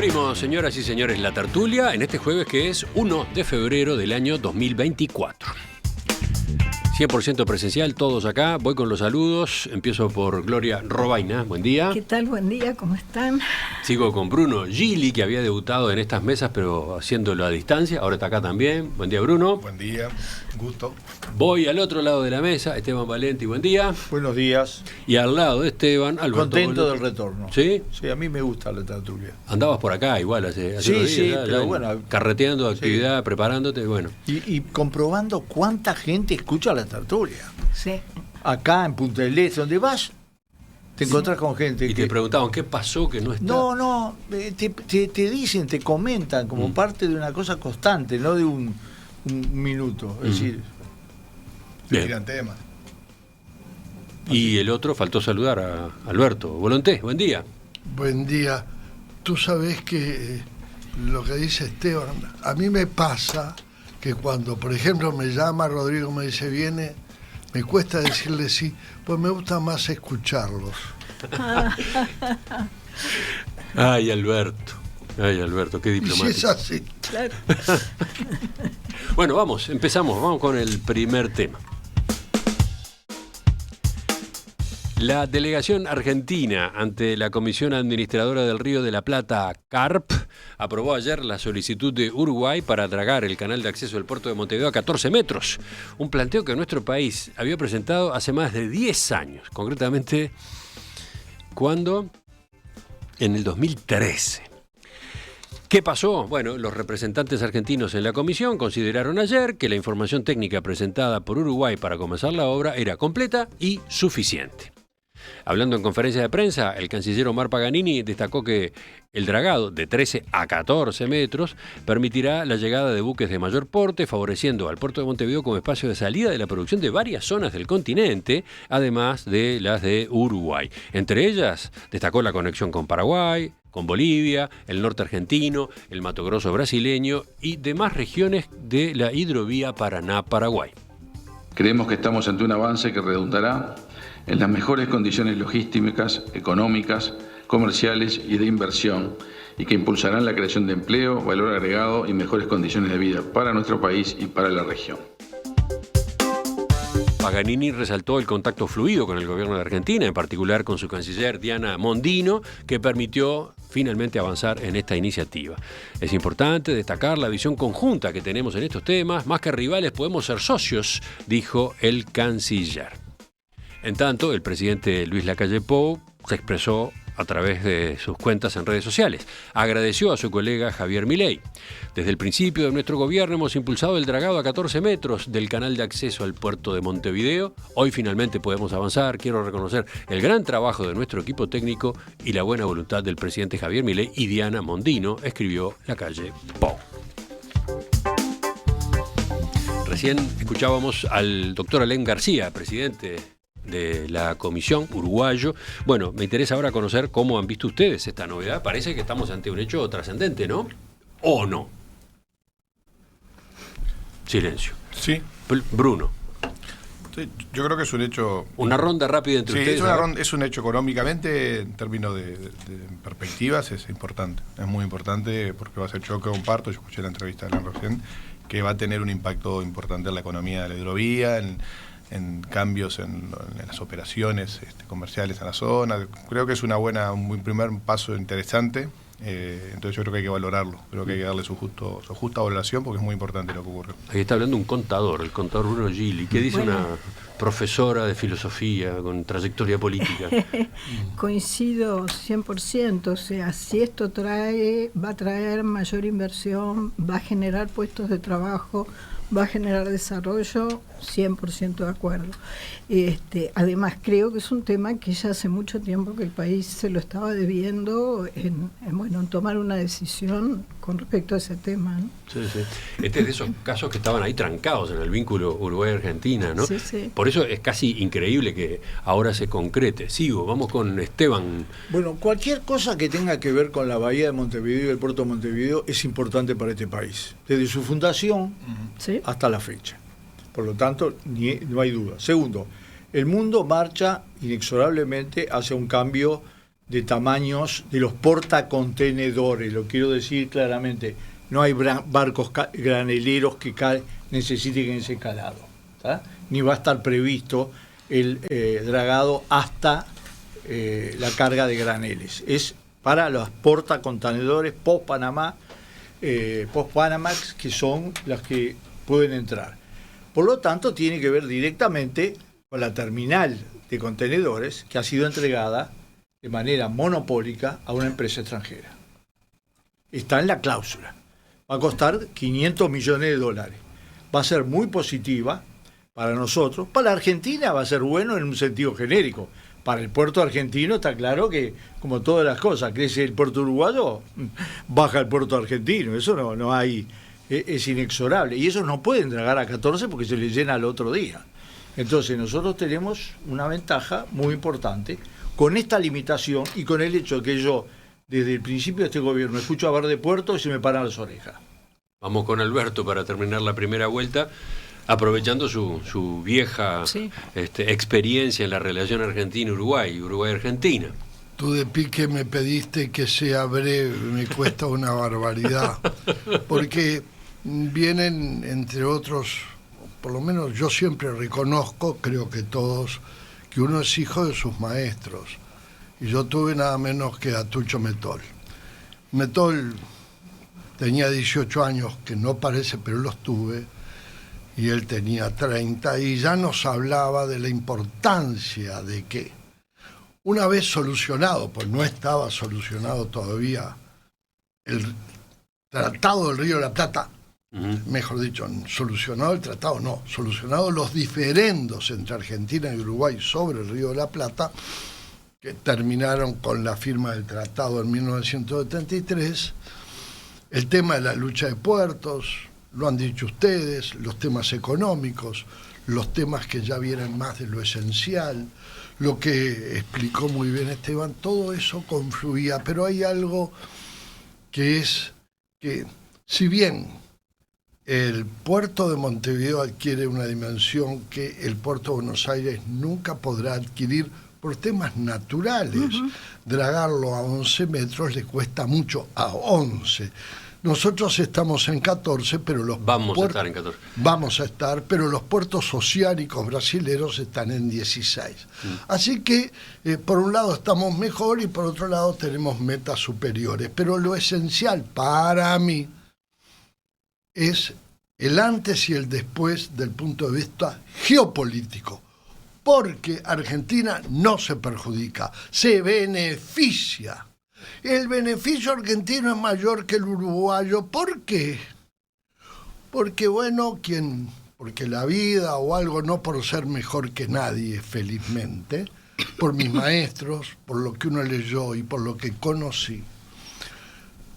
Abrimos, señoras y señores, la tertulia en este jueves que es 1 de febrero del año 2024. 100% presencial, todos acá. Voy con los saludos. Empiezo por Gloria Robaina. Buen día. ¿Qué tal? Buen día, ¿cómo están? Sigo con Bruno Gili, que había debutado en estas mesas, pero haciéndolo a distancia. Ahora está acá también. Buen día, Bruno. Buen día, gusto. Voy al otro lado de la mesa, Esteban Valenti. Buen día. Buenos días. Y al lado de Esteban, Alberto. Contento del retorno. ¿Sí? Sí, a mí me gusta la tertulia. Andabas por acá igual hace Sí, unos días. sí, ya, pero ya bueno. carreteando, actividad, Sí. Preparándote, bueno. Y comprobando cuánta gente escucha la tertulia. Sí. Acá en Punta del Este, donde vas, te encontrás con gente Y que... te preguntaban, ¿qué pasó que no está? No, te dicen, te comentan como parte de una cosa constante, no de un minuto. Es decir, Bien. Tiran temas. Y el otro, faltó saludar a Alberto Volonté. Buen día. Buen día. Tú sabés que lo que dice Esteban, a mí me pasa que cuando, por ejemplo, me llama Rodrigo, me dice, viene, me cuesta decirle sí, pues me gusta más escucharlos. Ay, Alberto, qué Y si diplomático. es así. Claro. Bueno, vamos con el primer tema. La delegación argentina ante la Comisión Administradora del Río de la Plata, CARP, aprobó ayer la solicitud de Uruguay para dragar el canal de acceso del puerto de Montevideo a 14 metros. Un planteo que nuestro país había presentado hace más de 10 años. Concretamente, ¿cuándo? En el 2013. ¿Qué pasó? Bueno, los representantes argentinos en la comisión consideraron ayer que la información técnica presentada por Uruguay para comenzar la obra era completa y suficiente. Hablando en conferencia de prensa, el canciller Omar Paganini destacó que el dragado de 13 a 14 metros permitirá la llegada de buques de mayor porte, favoreciendo al puerto de Montevideo como espacio de salida de la producción de varias zonas del continente, además de las de Uruguay. Entre ellas, destacó la conexión con Paraguay, con Bolivia, el norte argentino, el Mato Grosso brasileño y demás regiones de la hidrovía Paraná-Paraguay. Creemos que estamos ante un avance que redundará en las mejores condiciones logísticas, económicas, comerciales y de inversión, y que impulsarán la creación de empleo, valor agregado y mejores condiciones de vida para nuestro país y para la región. Paganini resaltó el contacto fluido con el gobierno de Argentina, en particular con su canciller Diana Mondino, que permitió finalmente avanzar en esta iniciativa. Es importante destacar la visión conjunta que tenemos en estos temas. Más que rivales podemos ser socios, dijo el canciller. En tanto, el presidente Luis Lacalle Pou se expresó a través de sus cuentas en redes sociales. Agradeció a su colega Javier Milei. Desde el principio de nuestro gobierno hemos impulsado el dragado a 14 metros del canal de acceso al puerto de Montevideo. Hoy finalmente podemos avanzar. Quiero reconocer el gran trabajo de nuestro equipo técnico y la buena voluntad del presidente Javier Milei y Diana Mondino, escribió Lacalle Pou. Recién escuchábamos al doctor Alem García, presidente de la comisión uruguayo. Bueno, me interesa ahora conocer cómo han visto ustedes esta novedad. Parece que estamos ante un hecho trascendente, ¿no? ¿O no? Silencio. Sí. Bruno. Sí, yo creo que es un hecho... Una ronda rápida entre ustedes. Es un hecho económicamente, en términos de perspectivas, es importante. Es muy importante porque va a ser, yo comparto, yo escuché la entrevista de Alan recién, que va a tener un impacto importante en la economía de la hidrovía, en cambios en las operaciones comerciales en la zona. Creo que es un primer paso interesante. Entonces yo creo que hay que valorarlo, creo que hay que darle su justa valoración porque es muy importante lo que ocurre. Aquí está hablando un contador, el contador Bruno Gili. ¿Qué dice una profesora de filosofía con trayectoria política? Coincido 100%, o sea, si esto va a traer mayor inversión, va a generar puestos de trabajo, va a generar desarrollo, 100% de acuerdo. Además, creo que es un tema que ya hace mucho tiempo que el país se lo estaba debiendo en tomar una decisión con respecto a ese tema, ¿no? Sí, sí. Este es de esos casos que estaban ahí trancados en el vínculo Uruguay-Argentina, ¿no? Sí, sí. Por eso es casi increíble que ahora se concrete. Sigo, vamos con Esteban. Bueno, cualquier cosa que tenga que ver con la bahía de Montevideo y el puerto de Montevideo es importante para este país, desde su fundación ¿Sí? hasta la fecha. Por lo tanto, no hay duda. Segundo, el mundo marcha inexorablemente hacia un cambio de tamaños de los portacontenedores, lo quiero decir claramente, no hay barcos graneleros que necesiten ese calado, ¿tá? Ni va a estar previsto el dragado hasta la carga de graneles. Es para los portacontenedores post-Panamax, que son las que pueden entrar. Por lo tanto, tiene que ver directamente con la terminal de contenedores que ha sido entregada de manera monopólica a una empresa extranjera. Está en la cláusula. Va a costar $500 millones. Va a ser muy positiva para nosotros. Para la Argentina va a ser bueno en un sentido genérico. Para el puerto argentino está claro que, como todas las cosas, crece el puerto uruguayo, baja el puerto argentino. Eso no hay, es inexorable. Y esos no pueden dragar a 14 porque se les llena al otro día. Entonces nosotros tenemos una ventaja muy importante con esta limitación y con el hecho de que yo, desde el principio de este gobierno, escucho hablar de puertos y se me paran las orejas. Vamos con Alberto para terminar la primera vuelta, aprovechando su vieja experiencia en la relación Argentina-Uruguay, Uruguay-Argentina. Tú de pique me pediste que sea breve, me cuesta una barbaridad, porque vienen, entre otros, por lo menos yo siempre reconozco, creo que todos, que uno es hijo de sus maestros. Y yo tuve nada menos que a Tucho Metol. Metol tenía 18 años, que no parece, pero los tuve, y él tenía 30, y ya nos hablaba de la importancia de que, una vez solucionado, pues no estaba solucionado todavía, el Tratado del Río de la Plata, mejor dicho, solucionado el tratado, no, solucionado los diferendos entre Argentina y Uruguay sobre el Río de la Plata, que terminaron con la firma del tratado en 1973, el tema de la lucha de puertos, lo han dicho ustedes, los temas económicos, los temas que ya vienen más de lo esencial, lo que explicó muy bien Esteban, todo eso confluía, pero hay algo que es que, si bien el puerto de Montevideo adquiere una dimensión que el puerto de Buenos Aires nunca podrá adquirir por temas naturales. Dragarlo a 11 metros le cuesta mucho, a 11. Nosotros estamos en 14, pero vamos a estar en 14. Vamos a estar, pero los puertos oceánicos brasileros están en 16. Así que, por un lado estamos mejor y por otro lado tenemos metas superiores. Pero lo esencial para mí es el antes y el después del punto de vista geopolítico, porque Argentina no se perjudica, se beneficia. El beneficio argentino es mayor que el uruguayo. ¿Por qué? Porque, bueno, porque la vida o algo, no por ser mejor que nadie, felizmente, por mis maestros, por lo que uno leyó y por lo que conocí.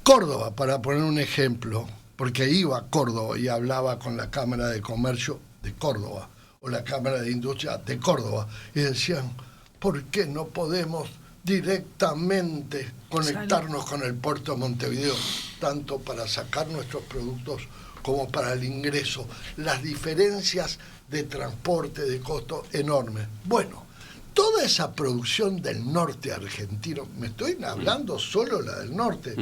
Córdoba, para poner un ejemplo, porque iba a Córdoba y hablaba con la Cámara de Comercio de Córdoba o la Cámara de Industria de Córdoba y decían, ¿por qué no podemos directamente conectarnos con el puerto de Montevideo, tanto para sacar nuestros productos como para el ingreso? Las diferencias de transporte, de costo, enormes. Bueno, toda esa producción del norte argentino, me estoy hablando solo la del norte,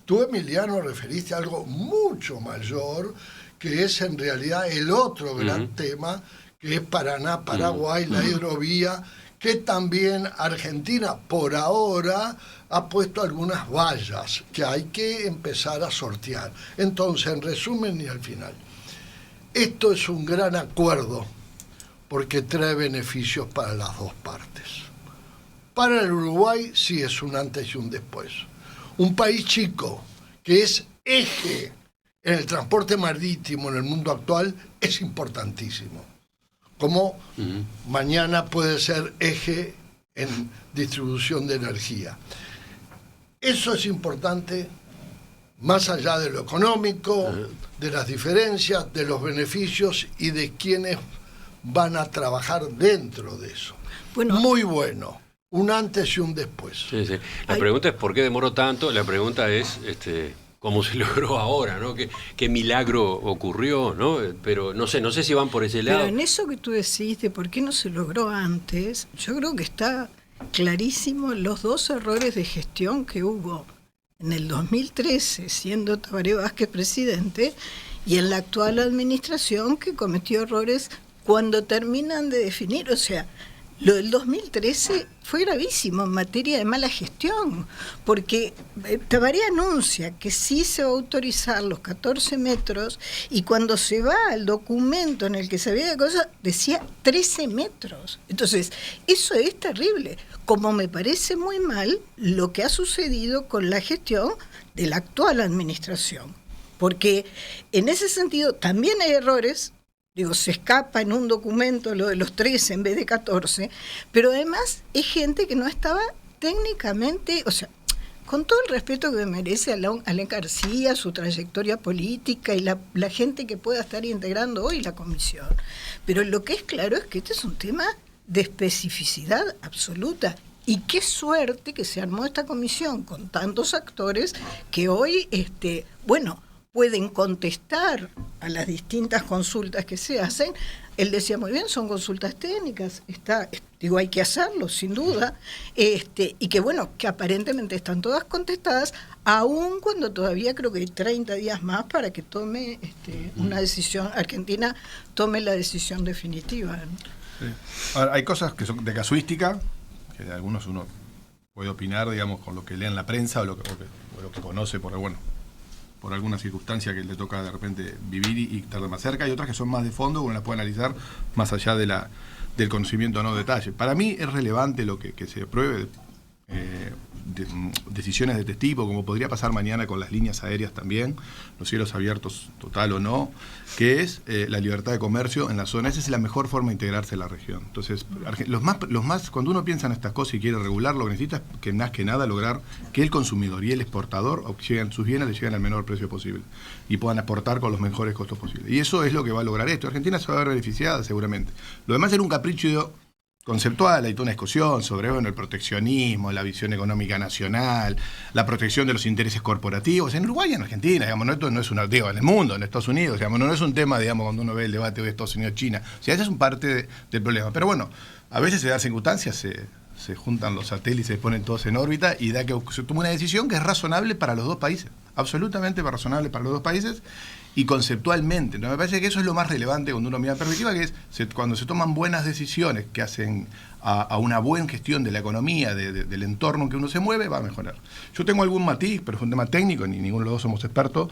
tú, Emiliano, referiste a algo mucho mayor, que es en realidad el otro gran tema, que es Paraná, Paraguay, la hidrovía, que también Argentina por ahora ha puesto algunas vallas que hay que empezar a sortear. Entonces, en resumen y al final, esto es un gran acuerdo porque trae beneficios para las dos partes. Para el Uruguay sí es un antes y un después. Un país chico que es eje en el transporte marítimo en el mundo actual es importantísimo. Como mañana puede ser eje en distribución de energía. Eso es importante más allá de lo económico, de las diferencias, de los beneficios y de quienes van a trabajar dentro de eso. Bueno, muy bueno. Un antes y un después. Sí, sí. La pregunta es ¿por qué demoró tanto? La pregunta es cómo se logró ahora, ¿no? ¿Qué milagro ocurrió, ¿no? Pero no sé si van por ese lado. Pero en eso que tú decís de por qué no se logró antes, yo creo que está clarísimo los dos errores de gestión que hubo en el 2013, siendo Tabaré Vázquez presidente, y en la actual administración, que cometió errores cuando terminan de definir. O sea, lo del 2013 fue gravísimo en materia de mala gestión, porque Tabaré anuncia que sí se va a autorizar los 14 metros, y cuando se va al documento en el que se había de cosas, decía 13 metros. Entonces, eso es terrible, como me parece muy mal lo que ha sucedido con la gestión de la actual administración, porque en ese sentido también hay errores. Digo, se escapa en un documento lo de los 13 en vez de 14, pero además es gente que no estaba técnicamente, o sea, con todo el respeto que merece Alain García, su trayectoria política y la gente que pueda estar integrando hoy la comisión, pero lo que es claro es que este es un tema de especificidad absoluta. Y qué suerte que se armó esta comisión con tantos actores que hoy, pueden contestar a las distintas consultas que se hacen. Él decía muy bien, son consultas técnicas, hay que hacerlo, sin duda, y que aparentemente están todas contestadas, aun cuando todavía creo que hay 30 días más para que tome una decisión, Argentina tome la decisión definitiva, ¿no? Sí. Ahora, hay cosas que son de casuística, que de algunos uno puede opinar, digamos, con lo que lee en la prensa o lo que conoce por alguna circunstancia que le toca de repente vivir y estar más cerca, y otras que son más de fondo, uno las puede analizar más allá del conocimiento o no detalle. Para mí es relevante lo que se apruebe, decisiones de este tipo, como podría pasar mañana con las líneas aéreas también, los cielos abiertos total o no, que es la libertad de comercio en la zona. Esa es la mejor forma de integrarse en la región. Entonces, cuando uno piensa en estas cosas y quiere regular, lo que necesita es que más que nada lograr que el consumidor y el exportador sus bienes les lleguen al menor precio posible y puedan exportar con los mejores costos posibles. Y eso es lo que va a lograr esto. Argentina se va a ver beneficiada seguramente. Lo demás era un capricho conceptual, hay toda una discusión sobre el proteccionismo, la visión económica nacional, la protección de los intereses corporativos en Uruguay y en Argentina, digamos, esto no es un artículo en el mundo, en Estados Unidos, digamos, no es un tema, digamos, cuando uno ve el debate de Estados Unidos-China, o sea, esa es un parte del problema. Pero bueno, a veces se dan circunstancias, se juntan los satélites, se ponen todos en órbita y da que se toma una decisión que es razonable para los dos países, absolutamente razonable para los dos países. Y conceptualmente, ¿no? Me parece que eso es lo más relevante cuando uno mira la perspectiva, que es cuando se toman buenas decisiones que hacen a una buena gestión de la economía, del entorno en que uno se mueve, va a mejorar. Yo tengo algún matiz, pero es un tema técnico, ni ninguno de los dos somos expertos.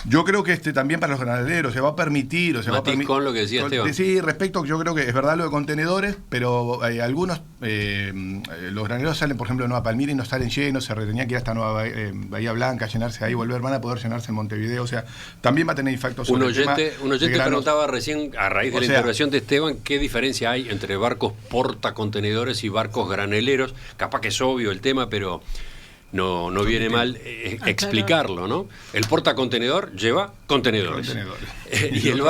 Yo creo que también para los granaderos se va a permitir... con lo que decía Esteban. Sí, respecto, yo creo que es verdad lo de contenedores, pero algunos, los graneros salen, por ejemplo, de Nueva Palmira y no salen llenos, se tenían que ir hasta Nueva Bahía Blanca, llenarse ahí, volver, van a poder llenarse en Montevideo, o sea, también va a tener impacto sobre el tema. Un oyente preguntaba recién, a raíz de la intervención de Esteban, ¿qué diferencia hay entre barcos portacontenedores y barcos graneleros? Capaz que es obvio el tema, pero... No viene mal explicarlo, ¿no? El portacontenedor lleva contenedores. Y el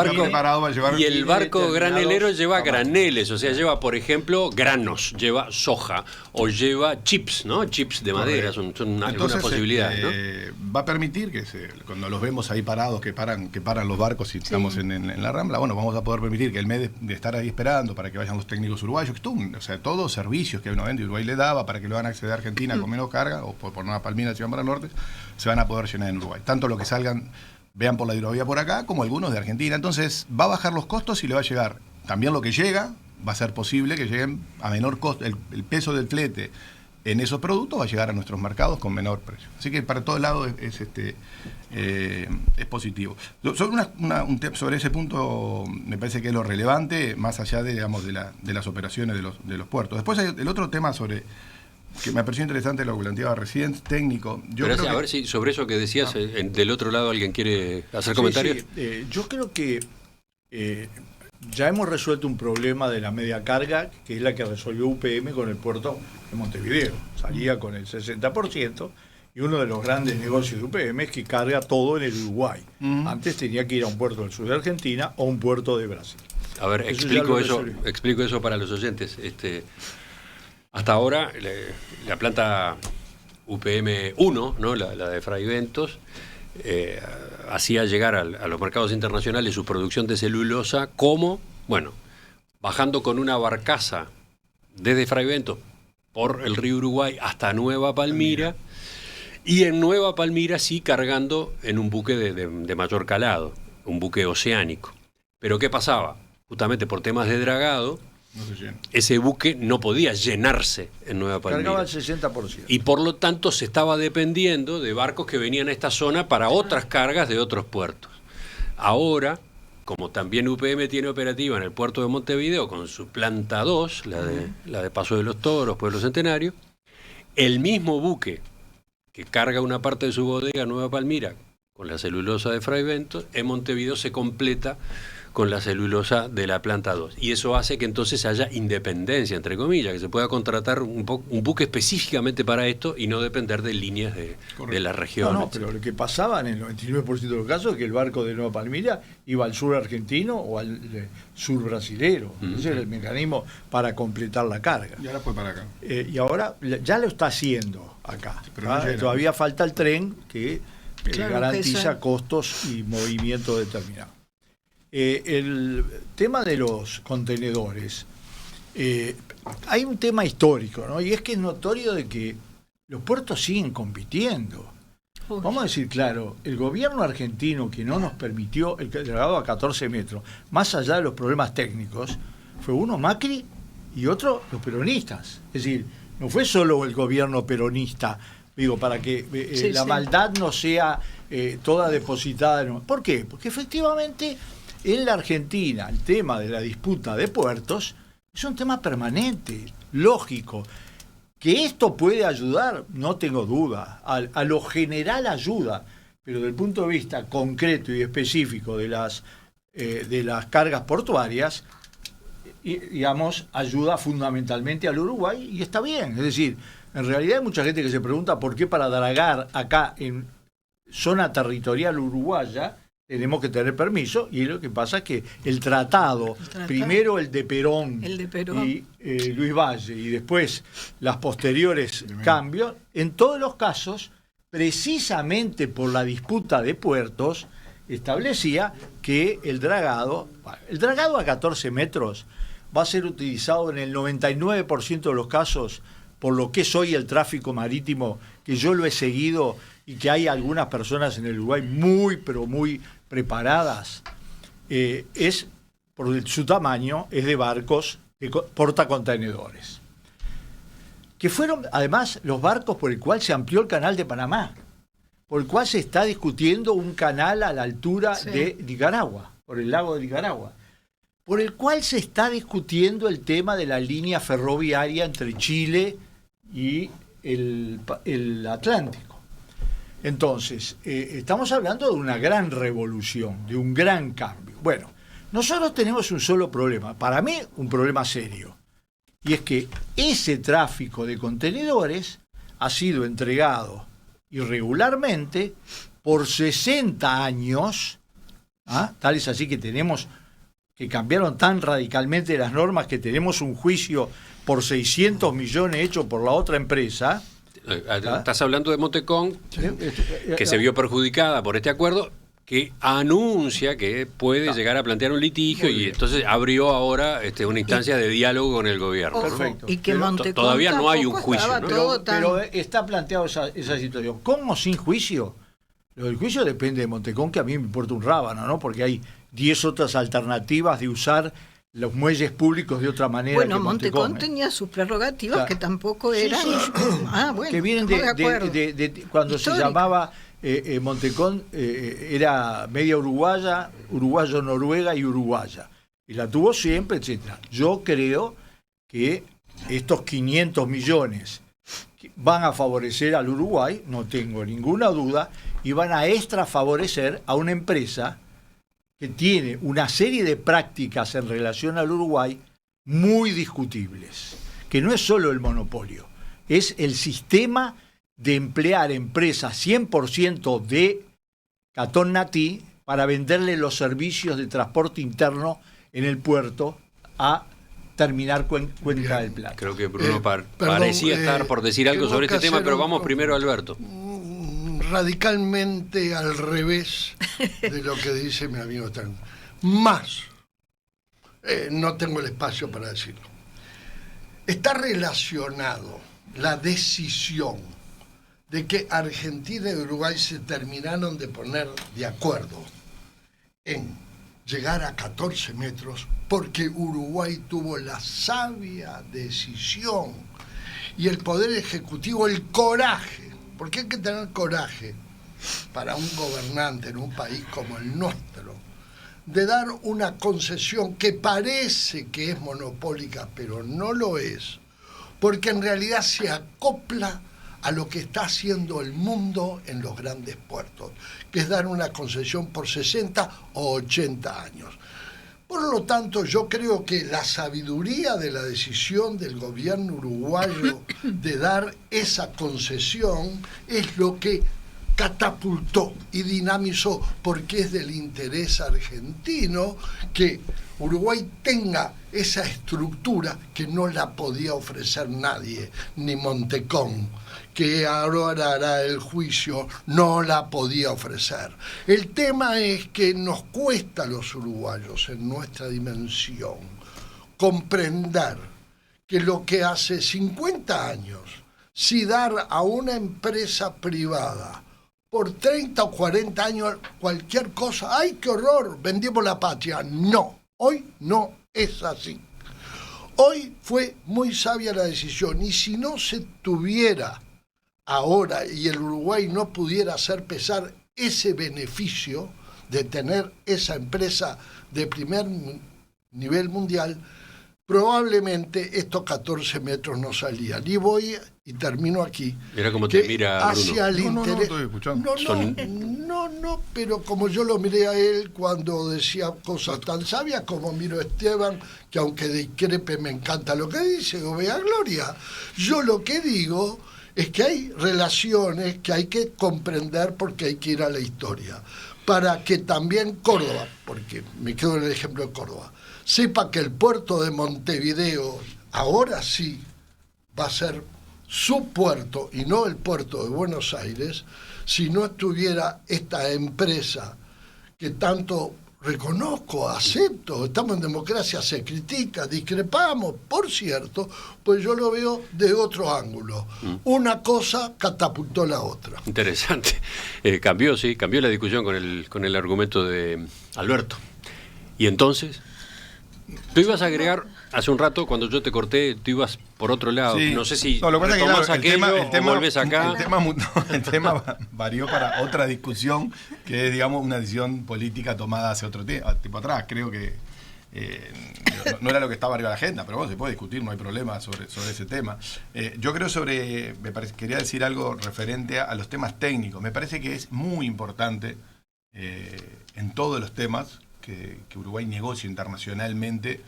barco granelero lleva graneles, o sea, lleva, por ejemplo, granos, lleva soja o lleva chips, ¿no? Chips de madera, son algunas posibilidades, ¿no? Va a permitir que cuando los vemos ahí parados, que paran los barcos y estamos en la Rambla, bueno, vamos a poder permitir que el mes de estar ahí esperando para que vayan los técnicos uruguayos, todos servicios que uno vende y Uruguay le daba para que lo van a acceder a Argentina con menos carga, o por Nueva Palmira, si van para el norte, se van a poder llenar en Uruguay. Tanto los que salgan, vean por la hidrovía por acá, como algunos de Argentina. Entonces, va a bajar los costos y le va a llegar. También lo que llega, va a ser posible que lleguen a menor costo. El peso del flete en esos productos va a llegar a nuestros mercados con menor precio. Así que para todos lados es positivo. Sobre ese punto me parece que es lo relevante, más allá de las operaciones de los puertos. Después hay el otro tema que me pareció interesante lo que planteaba recién, técnico. A ver si sobre eso que decías, del otro lado alguien quiere hacer comentarios. Sí. Yo creo que ya hemos resuelto un problema de la media carga, que es la que resolvió UPM con el puerto de Montevideo. Salía con el 60%, y uno de los grandes negocios de UPM es que carga todo en el Uruguay. Antes tenía que ir a un puerto del sur de Argentina o un puerto de Brasil. A ver, explico eso para los oyentes. Hasta ahora, la planta UPM 1, ¿no? la de Fray Bentos, hacía llegar a los mercados internacionales su producción de celulosa bajando con una barcaza desde Fray Bentos, por el río Uruguay hasta Nueva Palmira, y en Nueva Palmira sí cargando en un buque de mayor calado, un buque oceánico. Pero ¿qué pasaba? Justamente por temas de dragado, No se llena. ese buque no podía llenarse en Nueva Palmira. Cargaba el 60%. Y por lo tanto se estaba dependiendo de barcos que venían a esta zona para otras cargas de otros puertos. Ahora, como también UPM tiene operativa en el puerto de Montevideo con su planta 2, la de Paso de los Toros, Pueblo Centenario, el mismo buque que carga una parte de su bodega en Nueva Palmira con la celulosa de Fray Bentos, en Montevideo se completa con la celulosa de la planta 2. Y eso hace que entonces haya independencia, entre comillas, que se pueda contratar un buque específicamente para esto y no depender de líneas de la región. No, pero lo que pasaba en el 99% de los casos es que el barco de Nueva Palmira iba al sur argentino o al sur brasilero. Ese era el mecanismo para completar la carga. Y ahora fue para acá. Y ahora ya lo está haciendo acá. Pero no llena. Todavía falta el tren que Claro, garantiza que costos y movimiento determinado. El tema de los contenedores, hay un tema histórico, ¿no? Y es que es notorio de que los puertos siguen compitiendo. Uy. Vamos a decir claro, el gobierno argentino que no nos permitió el dragado a 14 metros, más allá de los problemas técnicos, fue uno Macri y otro los peronistas. Es decir, no fue solo el gobierno peronista, digo, para que la maldad no sea toda depositada en... ¿Por qué? Porque efectivamente en la Argentina el tema de la disputa de puertos es un tema permanente, lógico. Que esto puede ayudar, no tengo duda, a lo general ayuda, pero desde el punto de vista concreto y específico de las cargas portuarias, digamos, ayuda fundamentalmente al Uruguay y está bien. Es decir, en realidad hay mucha gente que se pregunta por qué para dragar acá en zona territorial uruguaya tenemos que tener permiso, y lo que pasa es que el tratado, primero el de Perón, y Luis Valle, y después las posteriores cambios, en todos los casos, precisamente por la disputa de puertos, establecía que el dragado a 14 metros va a ser utilizado en el 99% de los casos por lo que es hoy el tráfico marítimo, que yo lo he seguido y que hay algunas personas en el Uruguay muy, pero muy preparadas, es por su tamaño, es de barcos de portacontenedores. Que fueron, además, los barcos por el cual se amplió el canal de Panamá, por el cual se está discutiendo un canal a la altura de Nicaragua, por el lago de Nicaragua, por el cual se está discutiendo el tema de la línea ferroviaria entre Chile y el Atlántico. Entonces, estamos hablando de una gran revolución, de un gran cambio. Bueno, nosotros tenemos un solo problema, para mí un problema serio, y es que ese tráfico de contenedores ha sido entregado irregularmente por 60 años, tal es así que tenemos que cambiaron tan radicalmente las normas que tenemos un juicio por 600 millones hecho por la otra empresa. Estás hablando de Montecón, que se vio perjudicada por este acuerdo, que anuncia que puede llegar a plantear un litigio y entonces abrió ahora una instancia de diálogo con el gobierno. Perfecto. Y que Montecón todavía no hay un juicio, ¿no? Pero está planteado esa situación. ¿Con o sin juicio? Lo del juicio depende de Montecón, que a mí me importa un rábano, ¿no? Porque hay 10 otras alternativas de usar los muelles públicos de otra manera. Bueno, que Montecón tenía sus prerrogativas, claro, que tampoco eran... Bueno, que vienen de cuando se llamaba Montecón, era media uruguaya, uruguayo-noruega y uruguaya. Y la tuvo siempre, etcétera. Yo creo que estos 500 millones van a favorecer al Uruguay, no tengo ninguna duda, y van a extra favorecer a una empresa que tiene una serie de prácticas en relación al Uruguay muy discutibles, que no es solo el monopolio, es el sistema de emplear empresas 100% de Catón Natí para venderle los servicios de transporte interno en el puerto a terminar Cuenca del Plata. Creo que Bruno parecía estar por decir algo sobre este tema, pero vamos primero a Alberto. Radicalmente al revés de lo que dice mi amigo Más. No tengo el espacio para decirlo. está relacionado la decisión de que Argentina y Uruguay se terminaron de poner de acuerdo en llegar a 14 metros porque Uruguay tuvo la sabia decisión y el Poder Ejecutivo el coraje, porque hay que tener coraje para un gobernante en un país como el nuestro, de dar una concesión que parece que es monopólica, pero no lo es, porque en realidad se acopla a lo que está haciendo el mundo en los grandes puertos, que es dar una concesión por 60 o 80 años. Por lo tanto, yo creo que la sabiduría de la decisión del gobierno uruguayo de dar esa concesión es lo que catapultó y dinamizó, porque es del interés argentino que Uruguay tenga esa estructura que no la podía ofrecer nadie, ni Montecón, que ahora hará el juicio, no la podía ofrecer. El tema es que nos cuesta a los uruguayos en nuestra dimensión comprender que lo que hace 50 años, si dar a una empresa privada por 30 o 40 años cualquier cosa, ¡ay, qué horror! Vendimos la patria. No, hoy no es así. Hoy fue muy sabia la decisión, y si no se tuviera ahora y el Uruguay no pudiera hacer pesar ese beneficio de tener esa empresa de primer nivel mundial, probablemente estos 14 metros no salían. Y voy y termino aquí. Mira cómo te mira hacia Bruno. el interés. estoy escuchando. No, pero como yo lo miré a él cuando decía cosas tan sabias como miro a Esteban, que aunque discrepe me encanta lo que dice, o vea Gloria. Yo lo que digo es que hay relaciones que hay que comprender porque hay que ir a la historia. Para que también Córdoba, porque me quedo en el ejemplo de Córdoba, sepa que el puerto de Montevideo ahora sí va a ser su puerto y no el puerto de Buenos Aires, si no estuviera esta empresa que tanto reconozco, acepto, estamos en democracia, se critica, discrepamos, por cierto, pues yo lo veo de otro ángulo. Una cosa catapultó la otra. Interesante. Cambió la discusión con el argumento de Alberto. Y entonces, tú ibas a agregar, hace un rato, cuando yo te corté, tú ibas por otro lado. Sí. No sé si lo que pasa es que, claro, aquello o volvés acá. El tema varió para otra discusión, que es, digamos, una decisión política tomada hace otro tiempo atrás. Creo que no era lo que estaba arriba de la agenda, pero bueno, se puede discutir, no hay problema sobre ese tema. Yo creo quería decir algo referente a los temas técnicos. Me parece que es muy importante en todos los temas que Uruguay negocie internacionalmente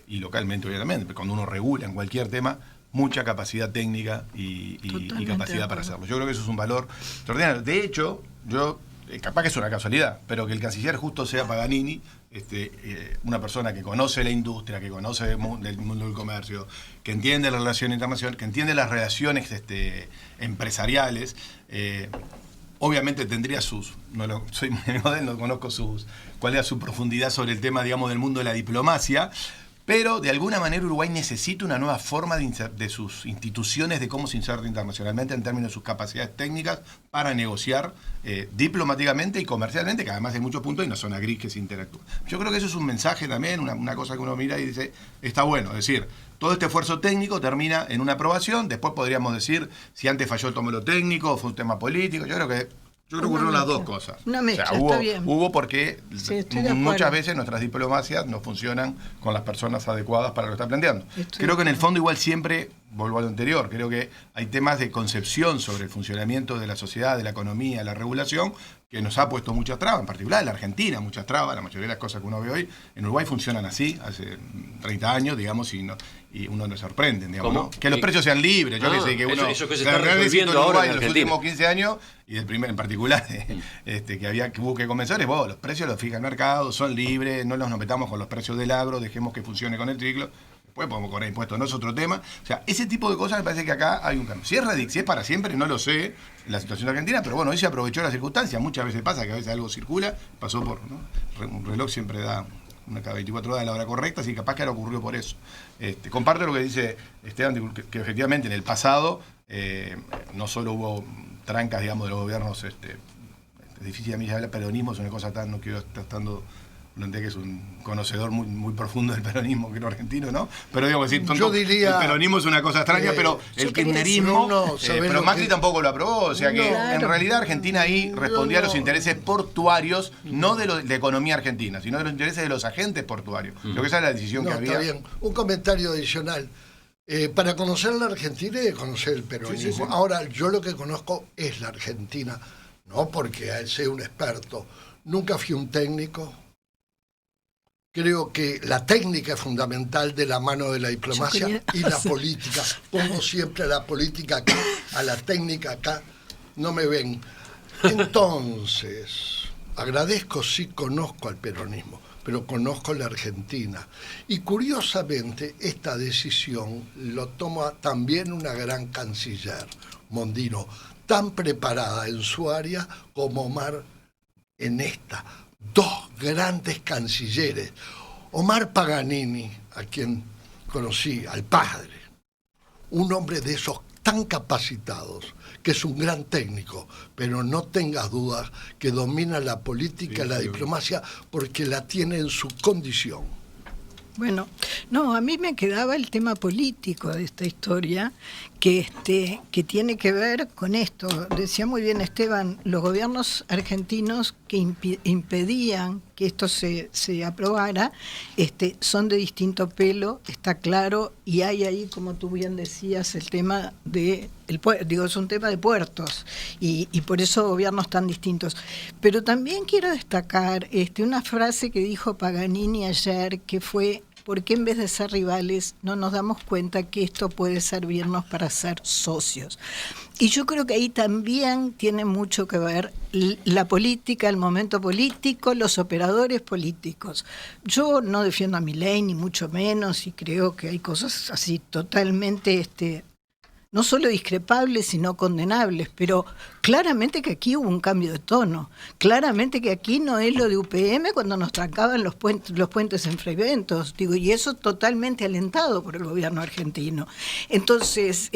y localmente, obviamente, cuando uno regula en cualquier tema, mucha capacidad técnica y capacidad para hacerlo. Yo creo que eso es un valor extraordinario. De hecho, capaz que es una casualidad, pero que el canciller justo sea Paganini, una persona que conoce la industria, que conoce del mundo del comercio, que entiende la relación internacional, que entiende las relaciones empresariales. Obviamente tendría soy muy moderno, no conozco cuál era su profundidad sobre el tema, digamos, del mundo de la diplomacia, pero de alguna manera Uruguay necesita una nueva forma de sus instituciones, de cómo se inserta internacionalmente en términos de sus capacidades técnicas para negociar diplomáticamente y comercialmente, que además hay muchos puntos y una zona gris que se interactúa. Yo creo que eso es un mensaje también, una cosa que uno mira y dice, está bueno, es decir, todo este esfuerzo técnico termina en una aprobación, después podríamos decir si antes falló el tómalo técnico o fue un tema político. Yo creo que ocurrieron las dos cosas. Una mezcla, o sea, está bien. Hubo porque Sí, muchas veces nuestras diplomacias no funcionan con las personas adecuadas para lo que está planteando. Estoy Creo que en el fondo igual siempre, vuelvo a lo anterior, creo que hay temas de concepción sobre el funcionamiento de la sociedad, de la economía, de la regulación, que nos ha puesto muchas trabas, en particular en la Argentina, muchas trabas, la mayoría de las cosas que uno ve hoy, en Uruguay funcionan así, hace 30 años, digamos, y uno nos sorprende, digamos, ¿no? Que los precios sean libres, yo que sé, que uno... Eso que se está resolviendo ahora en los Argentina. últimos 15 años, y del primer en particular, que hubo que comenzar, es los precios los fija el mercado, son libres, no nos metamos con los precios del agro, dejemos que funcione con el ciclo. Después podemos cobrar impuestos, no es otro tema. O sea, ese tipo de cosas me parece que acá hay un cambio. Si es para siempre, no lo sé, la situación de Argentina, pero bueno, hoy se aprovechó la circunstancia. Muchas veces pasa que a veces algo circula, pasó por, ¿no? Un reloj siempre da una cada 24 horas a la hora correcta, así que capaz que ahora ocurrió por eso. Comparto lo que dice Esteban, que efectivamente en el pasado no solo hubo trancas, digamos, de los gobiernos, es difícil a mí hablar peronismo, es una cosa tan, no quiero estar estando... Plantea que es un conocedor muy profundo del peronismo, creo argentino, ¿no? Pero digo, yo diría, el peronismo es una cosa extraña, pero el kirchnerismo, pero Macri tampoco lo aprobó, o sea que en realidad Argentina ahí respondía a los intereses portuarios, no de la economía argentina, sino de los intereses de los agentes portuarios. Lo que esa es la decisión que había. Está bien. Un comentario adicional. Para conocer la Argentina hay que conocer el peronismo. Sí. Ahora, yo lo que conozco es la Argentina, no porque sea un experto. Nunca fui un técnico. Creo que la técnica es fundamental de la mano de la diplomacia y la política. Pongo siempre a la política acá, a la técnica acá, no me ven. Entonces, agradezco, sí conozco al peronismo, pero conozco la Argentina. Y curiosamente, esta decisión lo toma también una gran canciller, Mondino, tan preparada en su área como Omar en esta. Dos grandes cancilleres. Omar Paganini, a quien conocí, al padre, un hombre de esos tan capacitados, que es un gran técnico, pero no tengas dudas que domina la política y la diplomacia porque la tiene en su condición. Bueno, no, a mí me quedaba el tema político de esta historia, que tiene que ver con esto. Decía muy bien Esteban, los gobiernos argentinos que impedían que esto se aprobara, son de distinto pelo, está claro, y hay ahí, como tú bien decías, el tema de, es un tema de puertos, y por eso gobiernos tan distintos. Pero también quiero destacar una frase que dijo Paganini ayer, que fue: ¿por qué en vez de ser rivales no nos damos cuenta que esto puede servirnos para ser socios? Y yo creo que ahí también tiene mucho que ver la política, el momento político, los operadores políticos. Yo no defiendo a Milei, ni mucho menos, y creo que hay cosas así totalmente... no solo discrepables, sino condenables, pero claramente que aquí hubo un cambio de tono, claramente que aquí no es lo de UPM cuando nos trancaban los puentes en Freyventos, y eso totalmente alentado por el gobierno argentino. Entonces,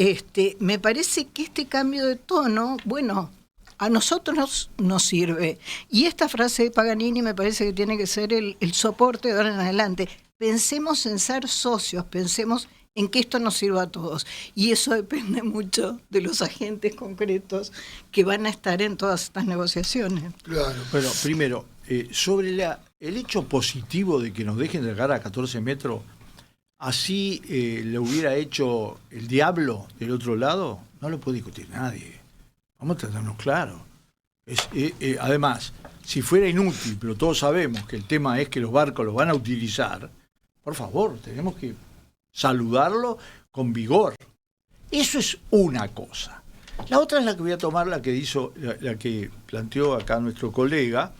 me parece que este cambio de tono, bueno, a nosotros nos sirve, y esta frase de Paganini me parece que tiene que ser el soporte de ahora en adelante. Pensemos en ser socios, pensemos en que esto nos sirva a todos. Y eso depende mucho de los agentes concretos que van a estar en todas estas negociaciones. Claro. Bueno, primero, sobre el hecho positivo de que nos dejen llegar a 14 metros, así lo hubiera hecho el diablo del otro lado, no lo puede discutir nadie. Vamos a tenernos claro. Además, si fuera inútil, pero todos sabemos que el tema es que los barcos los van a utilizar, por favor, tenemos que saludarlo con vigor. Eso es una cosa. La otra es la que voy a tomar, la que planteó acá nuestro colega,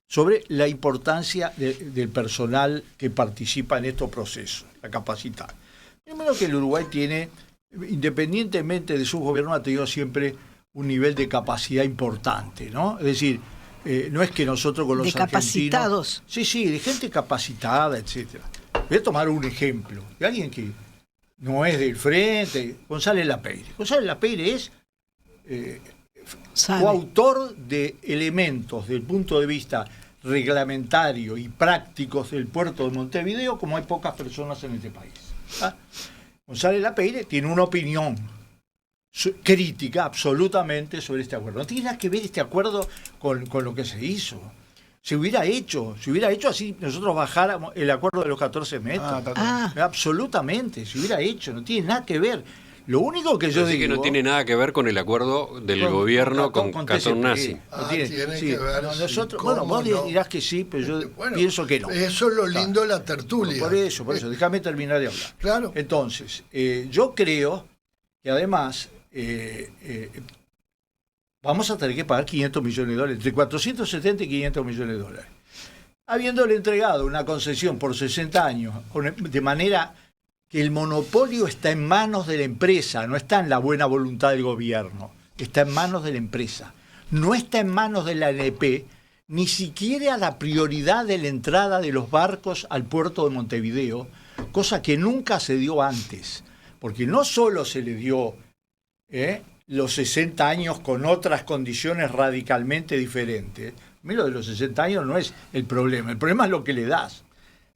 sobre la importancia del personal que participa en estos procesos, la capacidad. Primero que el Uruguay tiene, independientemente de su gobierno, ha tenido siempre un nivel de capacidad importante, ¿no? Es decir, no es que nosotros con los argentinos... ¿De capacitados? Sí, de gente capacitada, etcétera. Voy a tomar un ejemplo de alguien que no es del frente, González Lapeyre. González Lapeyre es coautor de elementos del punto de vista reglamentario y prácticos del puerto de Montevideo como hay pocas personas en este país. ¿Ah? González Lapeyre tiene una opinión crítica absolutamente sobre este acuerdo. No tiene nada que ver este acuerdo con lo que se hizo. Se hubiera hecho así, nosotros bajáramos el acuerdo de los 14 metros. Absolutamente, se hubiera hecho, no tiene nada que ver. Lo único que yo digo... que no tiene nada que ver con el acuerdo del gobierno con Catón Nazi. Tiene que ver. Nosotros, vos dirás que sí, pero yo pienso que no. Eso es lo lindo de la tertulia. Por eso, déjame terminar de hablar. Claro. Entonces, yo creo que además... vamos a tener que pagar $500 millones, entre 470 y $500 millones. Habiéndole entregado una concesión por 60 años, de manera que el monopolio está en manos de la empresa, no está en la buena voluntad del gobierno, está en manos de la empresa. No está en manos de la ANP, ni siquiera la prioridad de la entrada de los barcos al puerto de Montevideo, cosa que nunca se dio antes, porque no solo se le dio los 60 años con otras condiciones radicalmente diferentes. Lo de los 60 años no es el problema es lo que le das.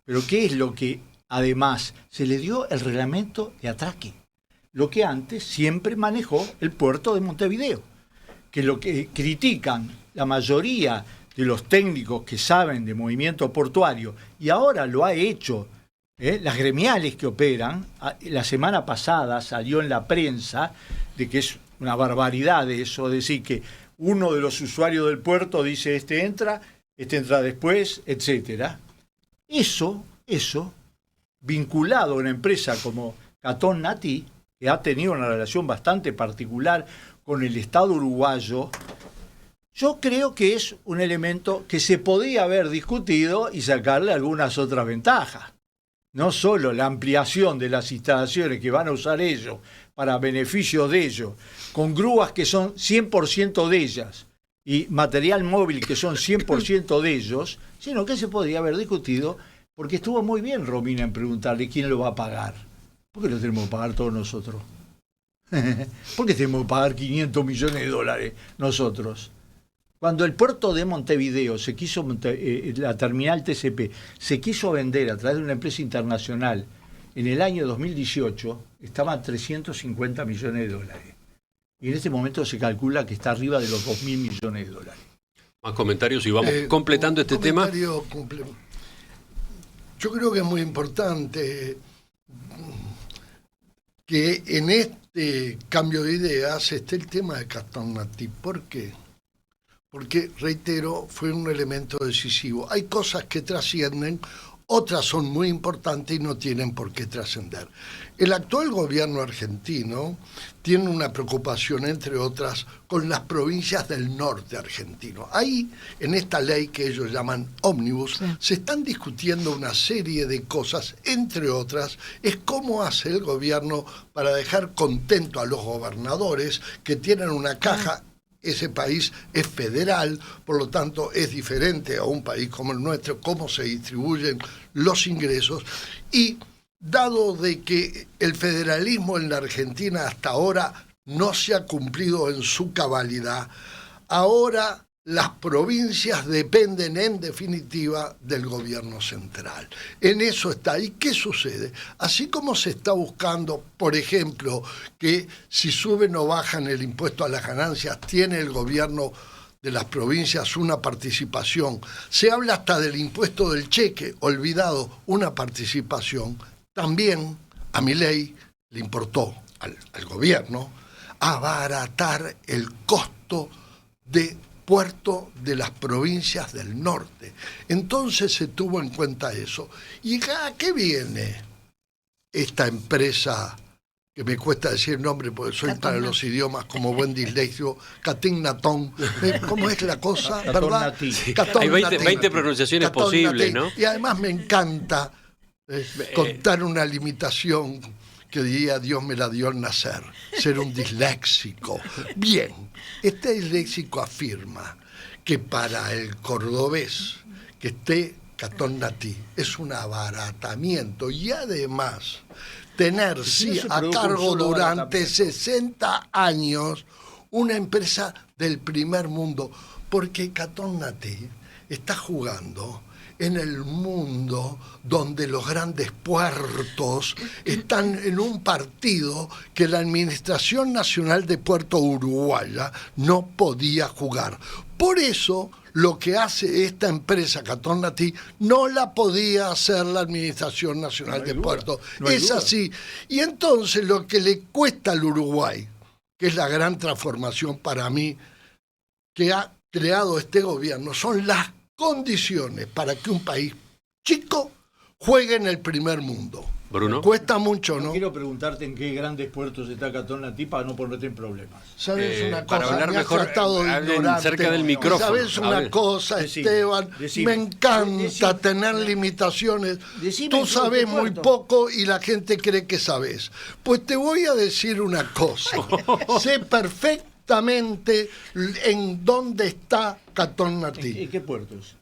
Pero ¿qué es lo que además se le dio? El reglamento de atraque, lo que antes siempre manejó el puerto de Montevideo, que lo que critican la mayoría de los técnicos que saben de movimiento portuario, y ahora lo ha hecho las gremiales que operan. La semana pasada salió en la prensa de que es una barbaridad eso, decir que uno de los usuarios del puerto dice este entra después, etcétera. Eso, vinculado a una empresa como Catón Natí, que ha tenido una relación bastante particular con el Estado uruguayo, yo creo que es un elemento que se podía haber discutido y sacarle algunas otras ventajas. No solo la ampliación de las instalaciones que van a usar ellos para beneficio de ellos, con grúas que son 100% de ellas y material móvil que son 100% de ellos, sino que se podría haber discutido, porque estuvo muy bien Romina en preguntarle quién lo va a pagar. ¿Por qué lo tenemos que pagar todos nosotros? ¿Por qué tenemos que pagar $500 millones nosotros? Cuando el puerto de Montevideo se quiso, la terminal TCP, se quiso vender a través de una empresa internacional en el año 2018, estaban $350 millones. Y en este momento se calcula que está arriba de los $2.000 millones. Más comentarios y vamos completando este tema. Yo creo que es muy importante que en este cambio de ideas esté el tema de Catón Natí. ¿Por qué? Porque, reitero, fue un elemento decisivo. Hay cosas que trascienden, otras son muy importantes y no tienen por qué trascender. El actual gobierno argentino tiene una preocupación, entre otras, con las provincias del norte argentino. Ahí, en esta ley que ellos llaman ómnibus, se están discutiendo una serie de cosas, entre otras, es cómo hace el gobierno para dejar contento a los gobernadores que tienen una caja. Ese país es federal, por lo tanto es diferente a un país como el nuestro, cómo se distribuyen los ingresos. Y dado de que el federalismo en la Argentina hasta ahora no se ha cumplido en su cabalidad, ahora las provincias dependen en definitiva del gobierno central. En eso está. ¿Y qué sucede? Así como se está buscando, por ejemplo, que si suben o bajan el impuesto a las ganancias, tiene el gobierno de las provincias una participación. Se habla hasta del impuesto del cheque, olvidado, una participación. También a Milei le importó al gobierno abaratar el costo de puerto de las provincias del norte. Entonces se tuvo en cuenta eso. ¿Y a qué viene esta empresa, que me cuesta decir el nombre porque soy para los idiomas como buen disléxico, Catón Natí? ¿Cómo es la cosa? ¿Verdad? Hay 20 pronunciaciones posibles, ¿no? Y además me encanta contar una limitación que diría Dios me la dio al nacer, ser un disléxico. Bien, este disléxico afirma que para el cordobés que esté Catón Natí es un abaratamiento y además tener a cargo durante 60 años una empresa del primer mundo, porque Catón Natí está jugando en el mundo donde los grandes puertos están en un partido que la Administración Nacional de Puerto Uruguaya no podía jugar. Por eso, lo que hace esta empresa, Catón Natí, no la podía hacer la Administración Nacional de Puerto. Es así. Y entonces lo que le cuesta al Uruguay, que es la gran transformación para mí que ha creado este gobierno, son las condiciones para que un país chico juegue en el primer mundo. Bruno. Cuesta mucho, ¿no? Quiero preguntarte en qué grandes puertos está Catón Natí para no ponerte en problemas. ¿Sabes una para cosa? hablar Me has mejor, tratado de ignorarte. cerca del micrófono. ¿Sabes una cosa, Esteban? Me encanta tener limitaciones. Tú sabes muy poco y la gente cree que sabes. Pues te voy a decir una cosa. Sé perfectamente exactamente en dónde está Cantón Martín. ¿En qué puertos?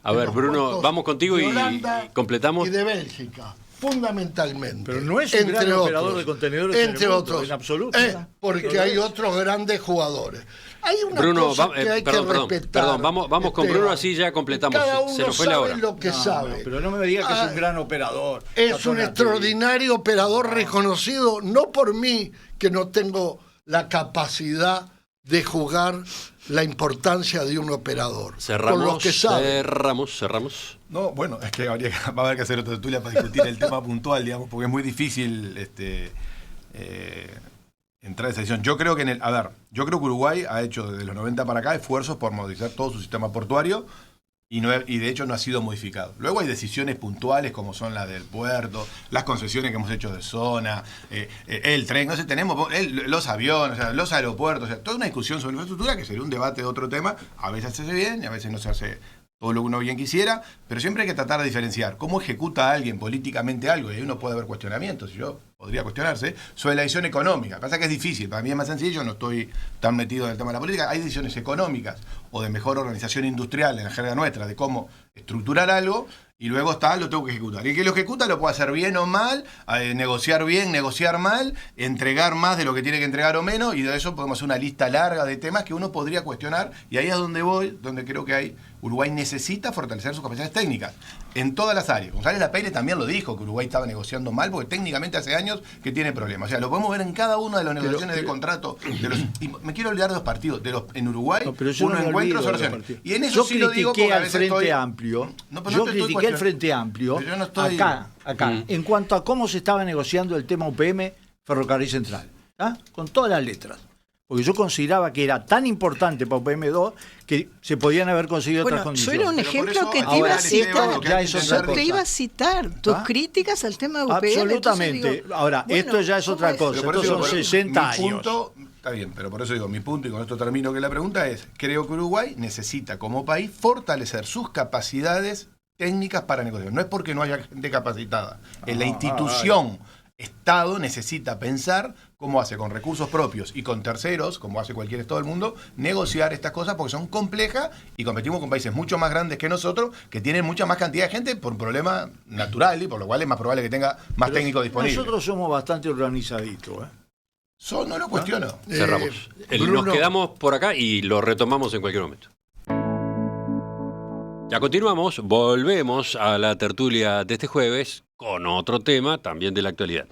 A ver, Los Bruno, puertos vamos contigo de y Holanda completamos. Y de Bélgica, fundamentalmente. Pero no es un gran operador de contenedores en el entre mundo, otros, en absoluto. porque hay otros grandes jugadores. Hay una Bruno, cosa que hay que respetar. perdón, vamos con Bruno, así ya completamos. Cada uno Se nos fue la sabe hora. lo que sabe. Pero no me diga que es un gran operador. Es un extraordinario operador reconocido, no por mí, que no tengo la capacidad de jugar la importancia de un operador. Por lo que sabe. Cerramos. No, bueno, es que va a haber que hacer otra tertulia para discutir el tema puntual, digamos, porque es muy difícil entrar en esa decisión. Yo creo que yo creo que Uruguay ha hecho desde los 90 para acá esfuerzos por modernizar todo su sistema portuario y de hecho no ha sido modificado. Luego hay decisiones puntuales como son las del puerto, las concesiones que hemos hecho de zona, el tren, no sé, tenemos los aviones, o sea, los aeropuertos, o sea, toda una discusión sobre infraestructura que sería un debate de otro tema. A veces se hace bien y a veces no se hace todo lo que uno bien quisiera, pero siempre hay que tratar de diferenciar cómo ejecuta alguien políticamente algo, y ahí uno puede haber cuestionamientos, y yo podría cuestionarse, sobre la decisión económica. Pasa que es difícil, para mí es más sencillo, no estoy tan metido en el tema de la política, hay decisiones económicas o de mejor organización industrial en la jerga nuestra, de cómo estructurar algo, y luego lo tengo que ejecutar. Y el que lo ejecuta lo puede hacer bien o mal, negociar bien, negociar mal, entregar más de lo que tiene que entregar o menos, y de eso podemos hacer una lista larga de temas que uno podría cuestionar, y ahí es donde voy, donde creo que Uruguay necesita fortalecer sus capacidades técnicas, en todas las áreas. González Lapeyre también lo dijo, que Uruguay estaba negociando mal, porque técnicamente hace años que tiene problemas. O sea, lo podemos ver en cada una de las negociaciones de contrato. Y me quiero olvidar de los partidos. En Uruguay, uno encuentra soluciones. Y en eso yo sí lo digo porque a veces Frente Amplio. Yo critiqué el Frente Amplio acá, en cuanto a cómo se estaba negociando el tema UPM Ferrocarril Central, con todas las letras. Porque yo consideraba que era tan importante para UPM2 que se podían haber conseguido otras condiciones. Yo era un ejemplo que te iba a citar. Yo te iba a citar tus críticas al tema de UPM. Absolutamente. Ahora, esto ya es otra cosa. Estos son 60 años. Está bien, pero por eso digo, mi punto, y con esto termino, que la pregunta es, creo que Uruguay necesita como país fortalecer sus capacidades técnicas para negociar. No es porque no haya gente capacitada. En la institución Estado necesita pensar cómo hace con recursos propios y con terceros, como hace cualquier Estado del mundo, negociar estas cosas porque son complejas y competimos con países mucho más grandes que nosotros, que tienen mucha más cantidad de gente por un problema natural y por lo cual es más probable que tenga más técnicos disponibles. Nosotros somos bastante organizaditos, No lo cuestiono. Cerramos. Nos quedamos por acá y lo retomamos en cualquier momento. Ya continuamos, volvemos a la tertulia de este jueves con otro tema también de la actualidad.